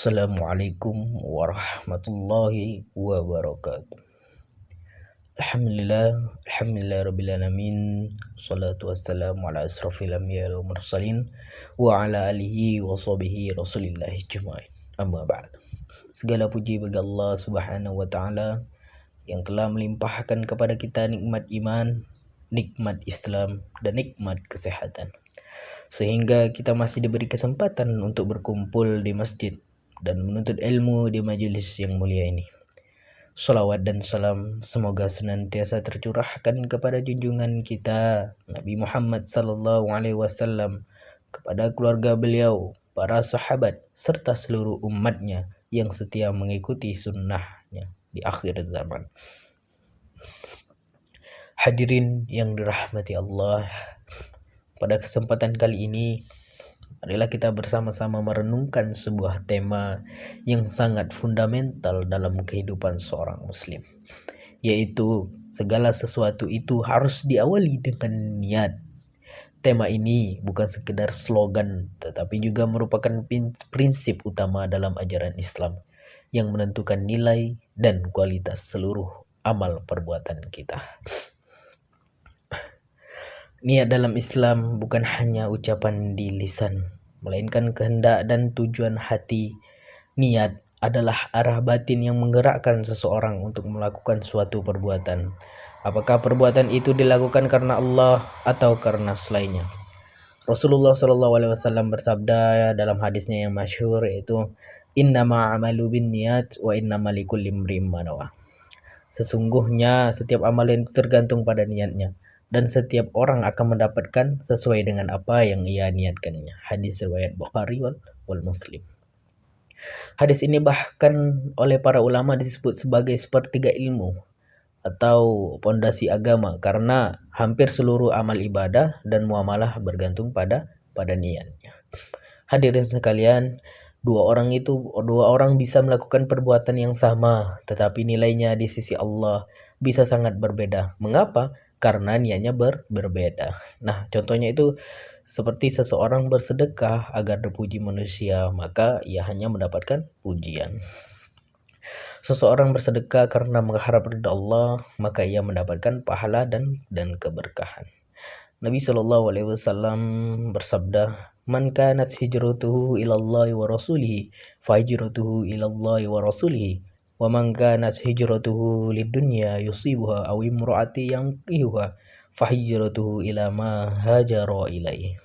Assalamualaikum warahmatullahi wabarakatuh. Alhamdulillah rabbil alamin. Salatu wassalamu ala asrafil anbiya wal mursalin wa ala alihi wa sahbihi rasulillah jemaah. Amma ba'd. Segala puji bagi Allah Subhanahu wa taala yang telah melimpahkan kepada kita nikmat iman, nikmat Islam dan nikmat kesehatan, sehingga kita masih diberi kesempatan untuk berkumpul di masjid dan menuntut ilmu di majelis yang mulia ini. Salawat dan salam semoga senantiasa tercurahkan kepada junjungan kita Nabi Muhammad sallallahu alaihi wasallam, kepada keluarga beliau, para sahabat, serta seluruh umatnya yang setia mengikuti sunnahnya di akhir zaman. Hadirin yang dirahmati Allah, pada kesempatan kali ini marilah kita bersama-sama merenungkan sebuah tema yang sangat fundamental dalam kehidupan seorang muslim, yaitu segala sesuatu itu harus diawali dengan niat. Tema ini bukan sekedar slogan, tetapi juga merupakan prinsip utama dalam ajaran Islam yang menentukan nilai dan kualitas seluruh amal perbuatan kita. Niat dalam Islam bukan hanya ucapan di lisan, melainkan kehendak dan tujuan hati. Niat adalah arah batin yang menggerakkan seseorang untuk melakukan suatu perbuatan. Apakah perbuatan itu dilakukan karena Allah atau karena selainnya? Rasulullah SAW bersabda dalam hadisnya yang masyhur, yaitu innama amalu binniyat wa innama likulli imri'in ma nawa. Sesungguhnya setiap amalan itu tergantung pada niatnya, dan setiap orang akan mendapatkan sesuai dengan apa yang ia niatkannya. Hadis riwayat Bukhari wal Muslim. Hadis ini bahkan oleh para ulama disebut sebagai sepertiga ilmu atau pondasi agama, karena hampir seluruh amal ibadah dan muamalah bergantung pada niatnya. Hadirin sekalian, dua orang bisa melakukan perbuatan yang sama, tetapi nilainya di sisi Allah bisa sangat berbeda. Mengapa? Karena niatnya berbeda. Nah, contohnya itu seperti seseorang bersedekah agar dipuji manusia, maka ia hanya mendapatkan pujian. Seseorang bersedekah karena mengharap ridha Allah, maka ia mendapatkan pahala dan keberkahan. Nabi Shallallahu alaihi wasallam bersabda, "Man kanat hijratuhu ila Allah wa rasulihi, fa hijratuhu ila Allah wa rasulihi. Wa man kanat hijratuhu lidunya yusibuha aw imraati yankihuha, fa hijratuhu ila ma hajara ilaihi."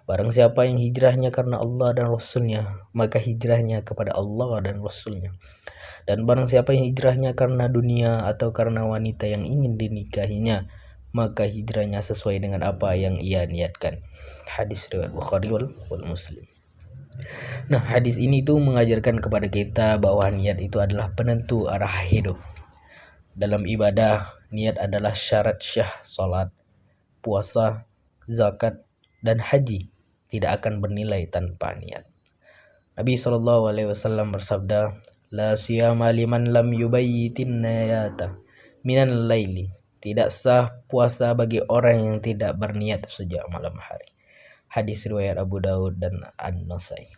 Barang siapa yang hijrahnya karena Allah dan Rasulnya, maka hijrahnya kepada Allah dan Rasulnya. Dan barang siapa yang hijrahnya karena dunia atau karena wanita yang ingin dinikahinya, maka hijrahnya sesuai dengan apa yang ia niatkan. Hadis riwayat Bukhari wal Muslim. Nah, hadis ini tuh mengajarkan kepada kita bahwa niat itu adalah penentu arah hidup. Dalam ibadah, niat adalah syarat syah salat, puasa, zakat, dan haji tidak akan bernilai tanpa niat. Nabi SAW bersabda, "La siyama liman lam yubayyitin niyata minan laili." Tidak sah puasa bagi orang yang tidak berniat sejak malam hari. Hadis riwayat Abu Daud dan An-Nasai.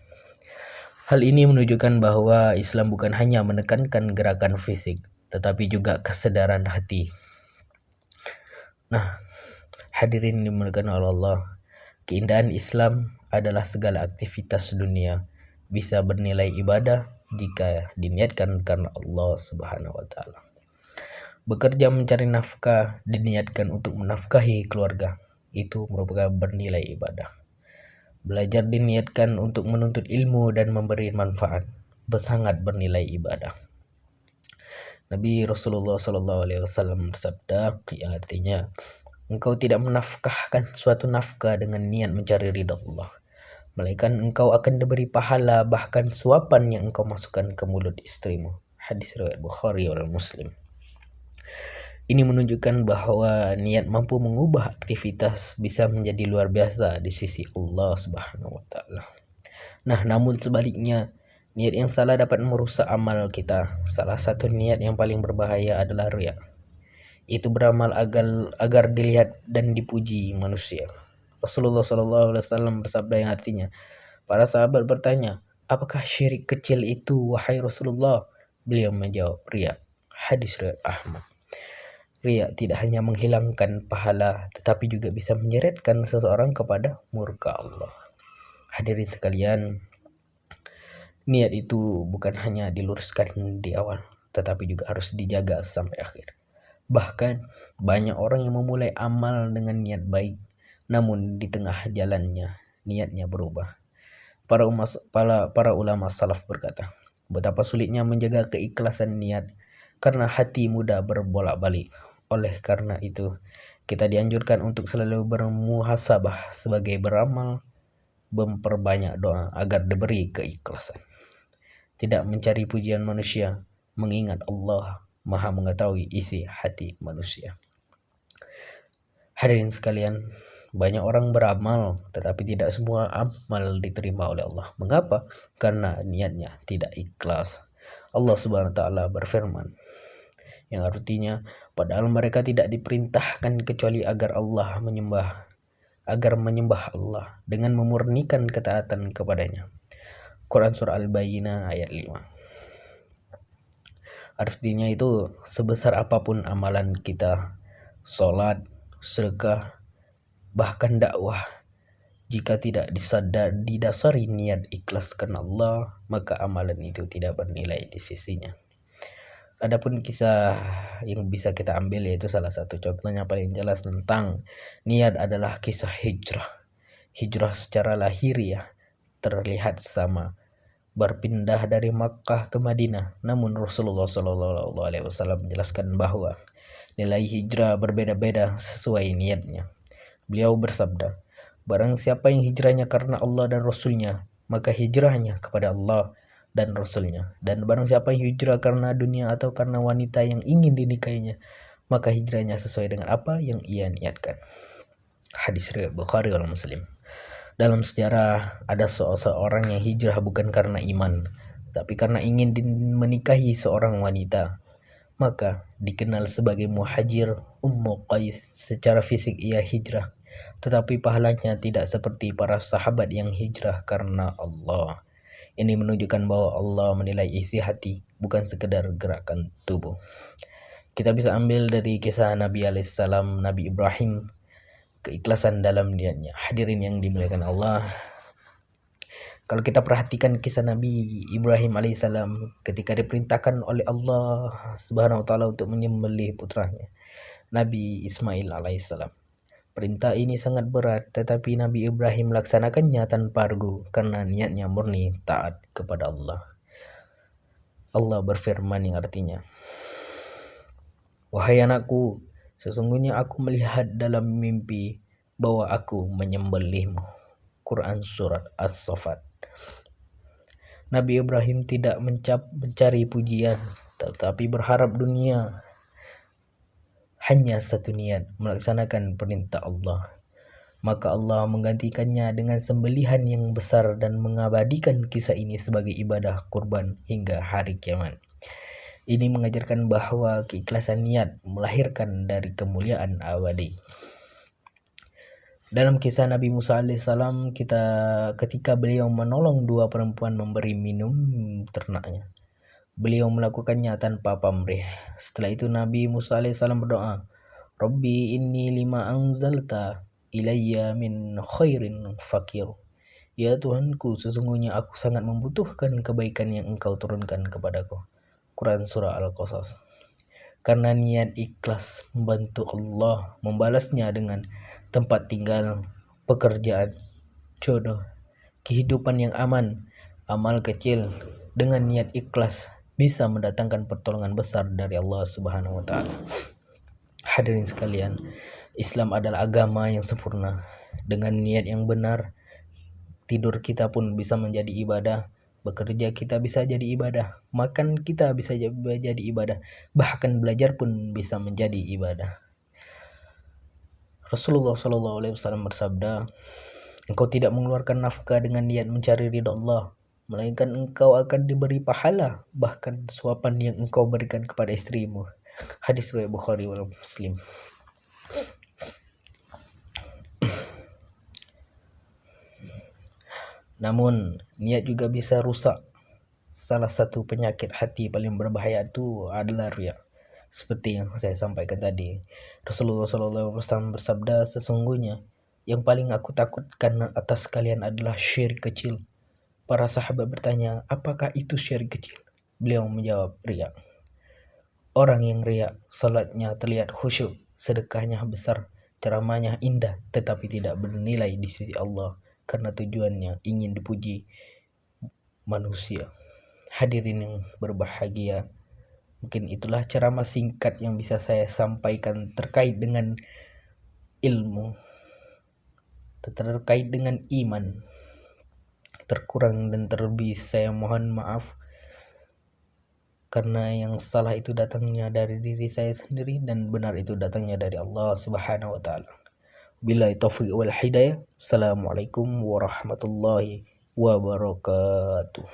Hal ini menunjukkan bahwa Islam bukan hanya menekankan gerakan fisik, tetapi juga kesadaran hati. Nah, hadirin dimuliakan oleh Allah, keindahan Islam adalah segala aktivitas dunia bisa bernilai ibadah jika diniatkan karena Allah Subhanahu wa taala. Bekerja mencari nafkah diniatkan untuk menafkahi keluarga, itu merupakan bernilai ibadah. Belajar diniatkan untuk menuntut ilmu dan memberi manfaat, sangat bernilai ibadah. Nabi Rasulullah SAW bersabda, yang artinya, engkau tidak menafkahkan suatu nafkah dengan niat mencari ridha Allah, melainkan engkau akan diberi pahala bahkan suapan yang engkau masukkan ke mulut istrimu. Hadis riwayat Bukhari wal Muslim. Ini menunjukkan bahwa niat mampu mengubah aktivitas bisa menjadi luar biasa di sisi Allah Subhanahu wa taala. Nah, namun sebaliknya, niat yang salah dapat merusak amal kita. Salah satu niat yang paling berbahaya adalah riya. Itu beramal agar dilihat dan dipuji manusia. Rasulullah SAW bersabda yang artinya, para sahabat bertanya, Apakah syirik kecil itu, wahai Rasulullah? Beliau menjawab, riya. Hadis riwayat Ahmad. Riya tidak hanya menghilangkan pahala, tetapi juga bisa menyeretkan seseorang kepada murka Allah. Hadirin sekalian, niat itu bukan hanya diluruskan di awal, tetapi juga harus dijaga sampai akhir. Bahkan banyak orang yang memulai amal dengan niat baik, namun di tengah jalannya niatnya berubah. Para ulama salaf berkata, betapa sulitnya menjaga keikhlasan niat karena hati mudah berbolak-balik. Oleh karena itu, kita dianjurkan untuk selalu bermuhasabah sebagai beramal, memperbanyak doa agar diberi keikhlasan. Tidak mencari pujian manusia, mengingat Allah Maha mengetahui isi hati manusia. Hadirin sekalian, banyak orang beramal, tetapi tidak semua amal diterima oleh Allah. Mengapa? Karena niatnya tidak ikhlas. Allah Subhanahu wa taala berfirman, yang artinya, padahal mereka tidak diperintahkan kecuali agar menyembah Allah dengan memurnikan ketaatan kepadanya. Quran surah Al-Bayyinah ayat 5. Artinya itu, sebesar apapun amalan kita, sholat, sedekah, bahkan dakwah, jika tidak didasari niat ikhlas karena Allah, maka amalan itu tidak bernilai di sisinya. Adapun kisah yang bisa kita ambil, yaitu salah satu contohnya paling jelas tentang niat adalah kisah hijrah. Hijrah secara lahiriah terlihat sama, berpindah dari Makkah ke Madinah. Namun Rasulullah SAW menjelaskan bahwa nilai hijrah berbeda-beda sesuai niatnya. Beliau bersabda, barang siapa yang hijrahnya karena Allah dan Rasulnya, maka hijrahnya kepada Allah dan Rasulnya. Dan barang siapa yang hijrah karena dunia atau karena wanita yang ingin dinikahinya, maka hijrahnya sesuai dengan apa yang ia niatkan. Hadis riwayat Bukhari dan Muslim. Dalam sejarah ada seorang yang hijrah bukan karena iman, tapi karena ingin menikahi seorang wanita. Maka dikenal sebagai muhajir Ummu Qais. Secara fisik ia hijrah, tetapi pahalanya tidak seperti para sahabat yang hijrah karena Allah. Ini menunjukkan bahwa Allah menilai isi hati, bukan sekedar gerakan tubuh. Kita bisa ambil dari kisah Nabi alaihissalam, Nabi Ibrahim, keikhlasan dalam niatnya. Hadirin yang dimuliakan Allah, kalau kita perhatikan kisah Nabi Ibrahim alaihissalam ketika diperintahkan oleh Allah Subhanahu wa taala untuk menyembelih putranya, Nabi Ismail alaihissalam. Perintah ini sangat berat, tetapi Nabi Ibrahim melaksanakannya tanpa ragu karena niatnya murni taat kepada Allah. Allah berfirman yang artinya, wahai anakku, sesungguhnya aku melihat dalam mimpi bahwa aku menyembelihmu. Quran surat As-Saffat. Nabi Ibrahim tidak mencari pujian, tetapi berharap dunia. Hanya satu niat, melaksanakan perintah Allah. Maka Allah menggantikannya dengan sembelihan yang besar dan mengabadikan kisah ini sebagai ibadah kurban hingga hari kiamat. Ini mengajarkan bahwa keikhlasan niat melahirkan dari kemuliaan abadi. Dalam kisah Nabi Musa alaihissalam, ketika beliau menolong dua perempuan memberi minum ternaknya, beliau melakukannya tanpa pamrih. Setelah itu Nabi Musa alaihissalam berdoa, Rabbi inni lima anzalta ilayya min khairin fakir. Ya Tuhanku, sesungguhnya aku sangat membutuhkan kebaikan yang Engkau turunkan kepadaku. Quran surah Al-Qasas. Karena niat ikhlas membantu Allah membalasnya dengan tempat tinggal, pekerjaan, jodoh, kehidupan yang aman. Amal kecil dengan niat ikhlas bisa mendatangkan pertolongan besar dari Allah Subhanahu wa taala. Hadirin sekalian, Islam adalah agama yang sempurna. Dengan niat yang benar, tidur kita pun bisa menjadi ibadah, bekerja kita bisa jadi ibadah, makan kita bisa jadi ibadah, bahkan belajar pun bisa menjadi ibadah. Rasulullah SAW bersabda, engkau tidak mengeluarkan nafkah dengan niat mencari ridha Allah, melainkan engkau akan diberi pahala, bahkan suapan yang engkau berikan kepada istrimu. Hadis riwayat Bukhari dan Muslim. Namun niat juga bisa rusak. Salah satu penyakit hati paling berbahaya itu adalah riya. Seperti yang saya sampaikan tadi, Rasulullah SAW bersabda, sesungguhnya yang paling aku takutkan atas kalian adalah syirik kecil. Para sahabat bertanya, apakah itu syirik kecil? Beliau menjawab, riya. Orang yang riya, salatnya terlihat khusyuk, sedekahnya besar, ceramahnya indah, tetapi tidak bernilai di sisi Allah karena tujuannya ingin dipuji manusia. Hadirin yang berbahagia, mungkin itulah ceramah singkat yang bisa saya sampaikan terkait dengan ilmu, terkait dengan iman. Terkurang dan terlebih saya mohon maaf, karena yang salah itu datangnya dari diri saya sendiri dan benar itu datangnya dari Allah Subhanahu wa taala. Billahi taufiq wal hidayah. Assalamualaikum warahmatullahi wabarakatuh.